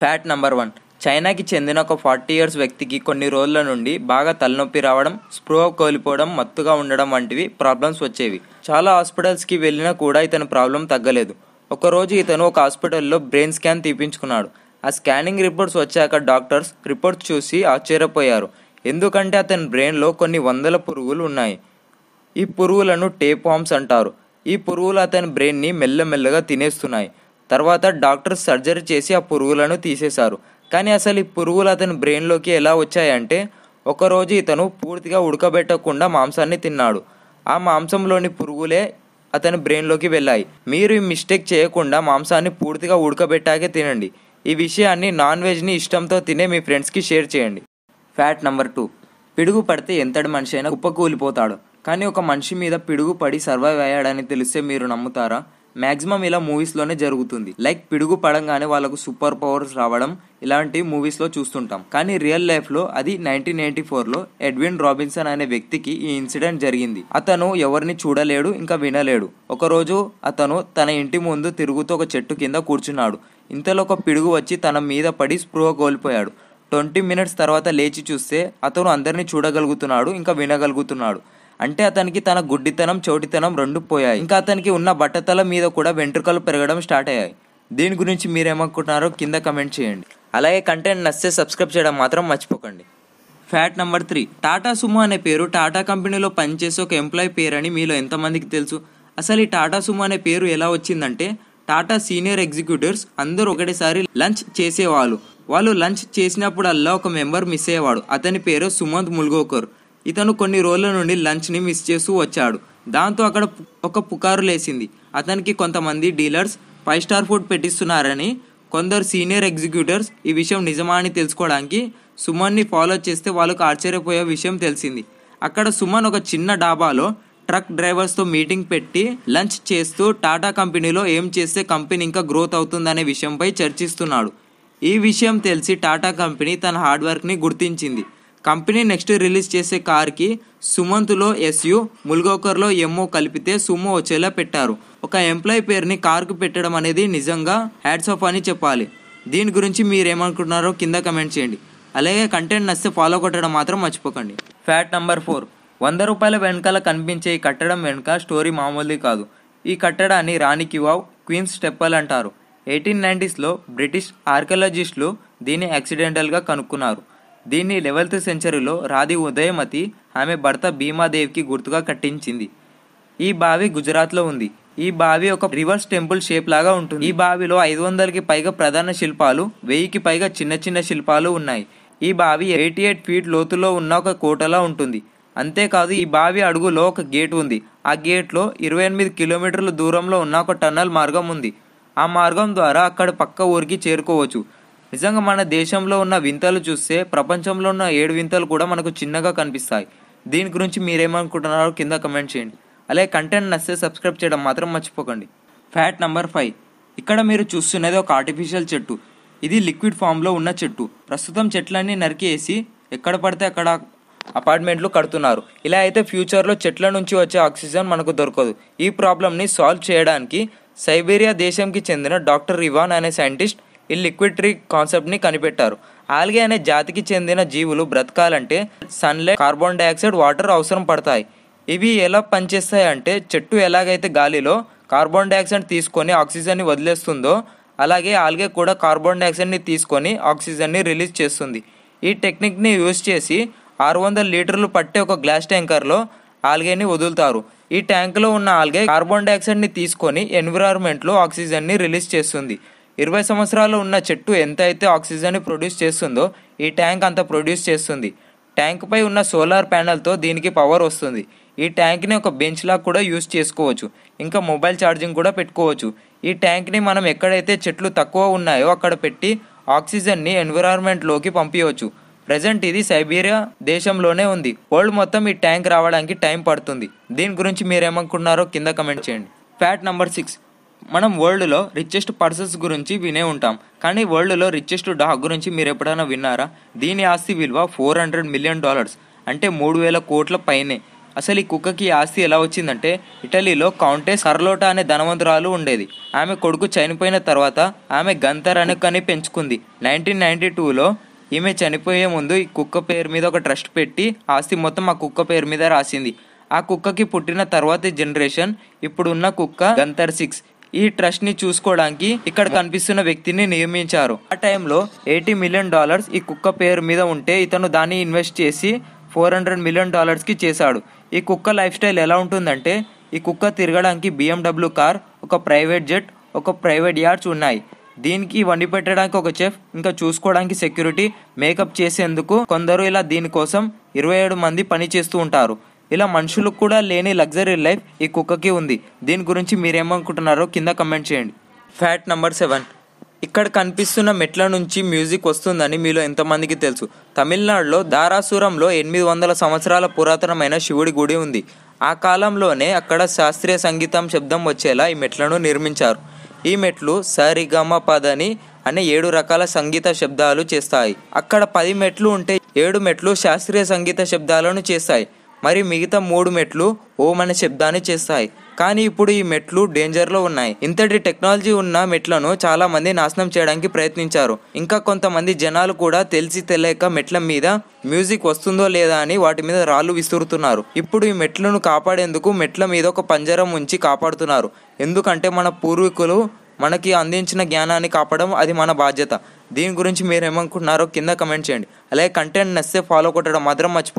Fact number 1. చైనాకి చెందిన ఒక 40 ఇయర్స్ వ్యక్తికి కొన్ని రోజుల నుండి బాగా తలనొప్పి రావడం, స్పృహ కోల్పోవడం, మత్తుగా ఉండడం వంటివి ప్రాబ్లమ్స్ వచ్చేవి. చాలా హాస్పిటల్స్కి వెళ్ళినా కూడా ఇతని ప్రాబ్లం తగ్గలేదు. ఒకరోజు ఇతను ఒక హాస్పిటల్లో బ్రెయిన్ స్కాన్ తీపించుకున్నాడు. ఆ స్కానింగ్ రిపోర్ట్స్ వచ్చాక డాక్టర్స్ రిపోర్ట్స్ చూసి ఆశ్చర్యపోయారు. ఎందుకంటే అతని బ్రెయిన్లో కొన్ని వందల పురుగులు ఉన్నాయి. ఈ పురుగులను టేప్ వామ్స్ అంటారు. ఈ పురుగులు అతని బ్రెయిన్ని మెల్లమెల్లగా తినేస్తున్నాయి. తర్వాత డాక్టర్స్ సర్జరీ చేసి ఆ పురుగులను తీసేశారు. కానీ అసలు ఈ పురుగులు అతని బ్రెయిన్లోకి ఎలా వచ్చాయంటే, ఒకరోజు ఇతను పూర్తిగా ఉడకబెట్టకుండా మాంసాన్ని తిన్నాడు. ఆ మాంసంలోని పురుగులే అతని బ్రెయిన్లోకి వెళ్ళాయి. మీరు ఈ మిస్టేక్ చేయకుండా మాంసాన్ని పూర్తిగా ఉడకబెట్టాకే తినండి. ఈ విషయాన్ని నాన్ వెజ్ని ఇష్టంతో తినే మీ ఫ్రెండ్స్కి షేర్ చేయండి. Fact number 2. పిడుగు పడితే ఎంతటి మనిషి అయినా కుప్పకూలిపోతాడు. కానీ ఒక మనిషి మీద పిడుగు పడి సర్వైవ్ అయ్యాడని తెలిస్తే మీరు నమ్ముతారా? మ్యాక్సిమం ఇలా మూవీస్లోనే జరుగుతుంది. లైక్ పిడుగు పడంగానే వాళ్ళకు సూపర్ పవర్స్ రావడం, ఇలాంటి మూవీస్లో చూస్తుంటాం. కానీ రియల్ లైఫ్లో అది 1984లో ఎడ్విన్ రాబిన్సన్ అనే వ్యక్తికి ఈ ఇన్సిడెంట్ జరిగింది. అతను ఎవరిని చూడలేడు, ఇంకా వినలేడు. ఒకరోజు అతను తన ఇంటి ముందు తిరుగుతూ ఒక చెట్టు కింద కూర్చున్నాడు. ఇంతలో ఒక పిడుగు వచ్చి తన మీద పడి స్పృహ కోల్పోయాడు. 20 మినిట్స్ తర్వాత లేచి చూస్తే అతను అందరినీ చూడగలుగుతున్నాడు, ఇంకా వినగలుగుతున్నాడు. అంటే అతనికి తన గుడ్డితనం, చోటితనం రెండు పోయాయి. ఇంకా అతనికి ఉన్న బట్టతల మీద కూడా వెంట్రుకలు పెరగడం స్టార్ట్ అయ్యాయి. దీని గురించి మీరేమనుకుంటున్నారో కింద కమెంట్ చేయండి. అలాగే కంటెంట్ నచ్చితే సబ్స్క్రైబ్ చేయడం మాత్రం మర్చిపోకండి. Fact number 3. టాటా సుమో అనే పేరు టాటా కంపెనీలో పనిచేసే ఒక ఎంప్లాయీ పేరని మీలో ఎంతమందికి తెలుసు? అసలు ఈ టాటా సుమో అనే పేరు ఎలా వచ్చిందంటే, టాటా సీనియర్ ఎగ్జిక్యూటివ్స్ అందరూ ఒకటేసారి లంచ్ చేసేవాళ్ళు. వాళ్ళు లంచ్ చేసినప్పుడల్లా ఒక మెంబర్ మిస్ అయ్యేవాడు. అతని పేరు సుమంత్ ముల్గోకర్. ఇతను కొన్ని రోజుల నుండి లంచ్ని మిస్ చేస్తూ వచ్చాడు. దాంతో అక్కడ ఒక పుకారు లేచింది. అతనికి కొంతమంది డీలర్స్ 5 స్టార్ ఫుడ్ పెట్టిస్తున్నారని. కొందరు సీనియర్ ఎగ్జిక్యూటివ్స్ ఈ విషయం నిజమా అని తెలుసుకోవడానికి సుమన్ని ఫాలో చేస్తే వాళ్ళకు ఆశ్చర్యపోయే విషయం తెలిసింది. అక్కడ సుమన్ ఒక చిన్న డాబాలో ట్రక్ డ్రైవర్స్తో మీటింగ్ పెట్టి లంచ్ చేస్తూ టాటా కంపెనీలో ఏం చేస్తే కంపెనీ ఇంకా గ్రోత్ అవుతుందనే విషయంపై చర్చిస్తున్నాడు. ఈ విషయం తెలిసి టాటా కంపెనీ తన హార్డ్ వర్క్ని గుర్తించింది. కంపెనీ నెక్స్ట్ రిలీజ్ చేసే కార్కి సుమంత్లో SU, ముల్గోకర్లో MO కలిపితే సుమో వచ్చేలా పెట్టారు. ఒక ఎంప్లాయీ పేరుని కార్కు పెట్టడం అనేది నిజంగా హ్యాట్స్ ఆఫ్ అని చెప్పాలి. దీని గురించి మీరేమనుకుంటున్నారో కింద కమెంట్ చేయండి. అలాగే కంటెంట్ నచ్చితే ఫాలో కొట్టడం మాత్రం మర్చిపోకండి. Fact number 4. 100 రూపాయల వెనకాల కనిపించే ఈ కట్టడం వెనుక స్టోరీ మామూలుది కాదు. ఈ కట్టడాన్ని రాణి కి వావ్, క్వీన్స్ టెంపుల్ అంటారు. 1890స్లో బ్రిటిష్ ఆర్కియాలజిస్టులు దీన్ని యాక్సిడెంటల్గా కనుక్కున్నారు. దీన్ని 11th సెంచరీలో రాధి ఉదయమతి ఆమె భర్త భీమాదేవికి గుర్తుగా కట్టించింది. ఈ బావి గుజరాత్లో ఉంది. ఈ బావి ఒక రివర్స్ టెంపుల్ షేప్ లాగా ఉంటుంది. ఈ బావిలో 500కి పైగా ప్రధాన శిల్పాలు, 1000కి పైగా చిన్న చిన్న శిల్పాలు ఉన్నాయి. ఈ బావి 88 ఫీట్ లోతులో ఉన్న ఒక కోటలా ఉంటుంది. అంతేకాదు ఈ బావి అడుగులో ఒక గేట్ ఉంది. ఆ గేట్లో 28 కిలోమీటర్ల దూరంలో ఉన్న ఒక టన్నల్ మార్గం ఉంది. ఆ మార్గం ద్వారా అక్కడ పక్క ఊరికి చేరుకోవచ్చు. నిజంగా మన దేశంలో ఉన్న వింతలు చూస్తే ప్రపంచంలో ఉన్న 7 వింతలు కూడా మనకు చిన్నగా కనిపిస్తాయి. దీని గురించి మీరేమనుకుంటున్నారో కింద కమెంట్ చేయండి. అలాగే కంటెంట్ నచ్చితే సబ్స్క్రైబ్ చేయడం మాత్రం మర్చిపోకండి. Fact number 5. ఇక్కడ మీరు చూస్తున్నది ఒక ఆర్టిఫిషియల్ చెట్టు. ఇది లిక్విడ్ ఫామ్లో ఉన్న చెట్టు. ప్రస్తుతం చెట్లన్నీ నరికేసి ఎక్కడ పడితే అక్కడ అపార్ట్మెంట్లు కడుతున్నారు. ఇలా అయితే ఫ్యూచర్లో చెట్ల నుంచి వచ్చే ఆక్సిజన్ మనకు దొరకదు. ఈ ప్రాబ్లమ్ని సాల్వ్ చేయడానికి సైబీరియా దేశంకి చెందిన డాక్టర్ ఇవాన్ అనే సైంటిస్ట్ ఈ లిక్విడ్ ట్రీ కాన్సెప్ట్ని కనిపెట్టారు. ఆల్గే అనే జాతికి చెందిన జీవులు బ్రతకాలంటే సన్లైట్, కార్బన్ డైఆక్సైడ్, వాటర్ అవసరం పడతాయి. ఇవి ఎలా పనిచేస్తాయి అంటే, చెట్టు ఎలాగైతే గాలిలో కార్బన్ డైఆక్సైడ్ తీసుకొని ఆక్సిజన్ని వదిలేస్తుందో, అలాగే ఆల్గే కూడా కార్బన్ డైఆక్సైడ్ని తీసుకొని ఆక్సిజన్ని రిలీజ్ చేస్తుంది. ఈ టెక్నిక్ని యూజ్ చేసి 600 లీటర్లు పట్టే ఒక గ్లాస్ ట్యాంకర్లో ఆల్గేని వదులుతారు. ఈ ట్యాంకులో ఉన్న ఆల్గే కార్బన్ డైఆక్సైడ్ని తీసుకొని ఎన్విరాన్మెంట్లో ఆక్సిజన్ని రిలీజ్ చేస్తుంది. 20 సంవత్సరాలు ఉన్న చెట్టు ఎంత అయితే ఆక్సిజన్ని ప్రొడ్యూస్ చేస్తుందో ఈ ట్యాంక్ అంత ప్రొడ్యూస్ చేస్తుంది. ట్యాంక్పై ఉన్న సోలార్ ప్యానెల్తో దీనికి పవర్ వస్తుంది. ఈ ట్యాంక్ని ఒక బెంచ్ లాగా కూడా యూజ్ చేసుకోవచ్చు. ఇంకా మొబైల్ ఛార్జింగ్ కూడా పెట్టుకోవచ్చు. ఈ ట్యాంక్ని మనం ఎక్కడైతే చెట్లు తక్కువ ఉన్నాయో అక్కడ పెట్టి ఆక్సిజన్ని ఎన్విరాన్మెంట్లోకి పంపించవచ్చు. ప్రజెంట్ ఇది సైబీరియా దేశంలోనే ఉంది. వరల్డ్ మొత్తం ఈ ట్యాంక్ రావడానికి టైం పడుతుంది. దీని గురించి మీరేమనుకుంటున్నారో కింద కమెంట్ చేయండి. Fact number 6. మనం వరల్డ్లో రిచెస్ట్ పర్సన్స్ గురించి వినే ఉంటాం. కానీ వరల్డ్లో రిచెస్ట్ డాగ్ గురించి మీరు ఎప్పుడైనా విన్నారా? దీని ఆస్తి విలువ $400 మిలియన్, అంటే 3000 కోట్ల పైనే. అసలు ఈ కుక్కకి ఈ ఆస్తి ఎలా వచ్చిందంటే, ఇటలీలో కౌంటెస్ కార్లోటా అనే ధనవంతురాలు ఉండేది. ఆమె కొడుకు చనిపోయిన తర్వాత ఆమె గంతర్ అనే కుక్కని పెంచుకుంది. 1992లో ఈమె చనిపోయే ముందు ఈ కుక్క పేరు మీద ఒక ట్రస్ట్ పెట్టి ఆస్తి మొత్తం ఆ కుక్క పేరు మీద రాసింది. ఆ కుక్కకి పుట్టిన తర్వాతి జనరేషన్ ఇప్పుడు ఉన్న కుక్క గంతర్ 6. ఈ ట్రస్ట్ ని చూసుకోవడానికి ఇక్కడ కనిపిస్తున్న వ్యక్తిని నియమించారు. ఆ టైంలో $80 మిలియన్ ఈ కుక్క పేరు మీద ఉంటే ఇతను దాన్ని ఇన్వెస్ట్ చేసి $400 మిలియన్ కి చేశాడు. ఈ కుక్క లైఫ్ స్టైల్ ఎలా ఉంటుందంటే, ఈ కుక్క తిరగడానికి BMW కార్, ఒక ప్రైవేట్ జెట్, ఒక ప్రైవేట్ యార్డ్స్ ఉన్నాయి. దీనికి వండి పెట్టడానికి ఒక చెఫ్, ఇంకా చూసుకోవడానికి సెక్యూరిటీ, మేకప్ చేసేందుకు కొందరు, ఇలా దీనికోసం 27 మంది పని చేస్తూ ఉంటారు. ఇలా మనుషులకు కూడా లేని లగ్జరీ లైఫ్ ఈ కుక్కకి ఉంది. దీని గురించి మీరేమనుకుంటున్నారో కింద కమెంట్ చేయండి. Fact number 7. ఇక్కడ కనిపిస్తున్న మెట్ల నుంచి మ్యూజిక్ వస్తుందని మీలో ఎంతమందికి తెలుసు? తమిళనాడులో దారాసురంలో 800 సంవత్సరాల పురాతనమైన శివుడి గుడి ఉంది. ఆ కాలంలోనే అక్కడ శాస్త్రీయ సంగీతం శబ్దం వచ్చేలా ఈ మెట్లను నిర్మించారు. ఈ మెట్లు సరిగమపదని అనే 7 రకాల సంగీత శబ్దాలు చేస్తాయి. అక్కడ 10 మెట్లు ఉంటే 7 మెట్లు శాస్త్రీయ సంగీత శబ్దాలను చేస్తాయి. మరి మిగతా 3 మెట్లు ఓం అనే శబ్దాన్ని చేస్తాయి. కానీ ఇప్పుడు ఈ మెట్లు డేంజర్లో ఉన్నాయి. ఇంతటి టెక్నాలజీ ఉన్న మెట్లను చాలా మంది నాశనం చేయడానికి ప్రయత్నించారు. ఇంకా కొంతమంది జనాలు కూడా తెలిసి తెలియక మెట్ల మీద మ్యూజిక్ వస్తుందో లేదా అని వాటి మీద రాళ్ళు విసురుతున్నారు. ఇప్పుడు ఈ మెట్లను కాపాడేందుకు మెట్ల మీద ఒక పంజరం ఉంచి కాపాడుతున్నారు. ఎందుకంటే మన పూర్వీకులు మనకి అందించిన జ్ఞానాన్ని కాపాడడం అది మన బాధ్యత. దీని గురించి మీరు ఏమనుకుంటున్నారో కింద కమెంట్ చేయండి. అలాగే కంటెంట్ నచ్చితే ఫాలో కొట్టడం మాత్రం మర్చిపోకండి.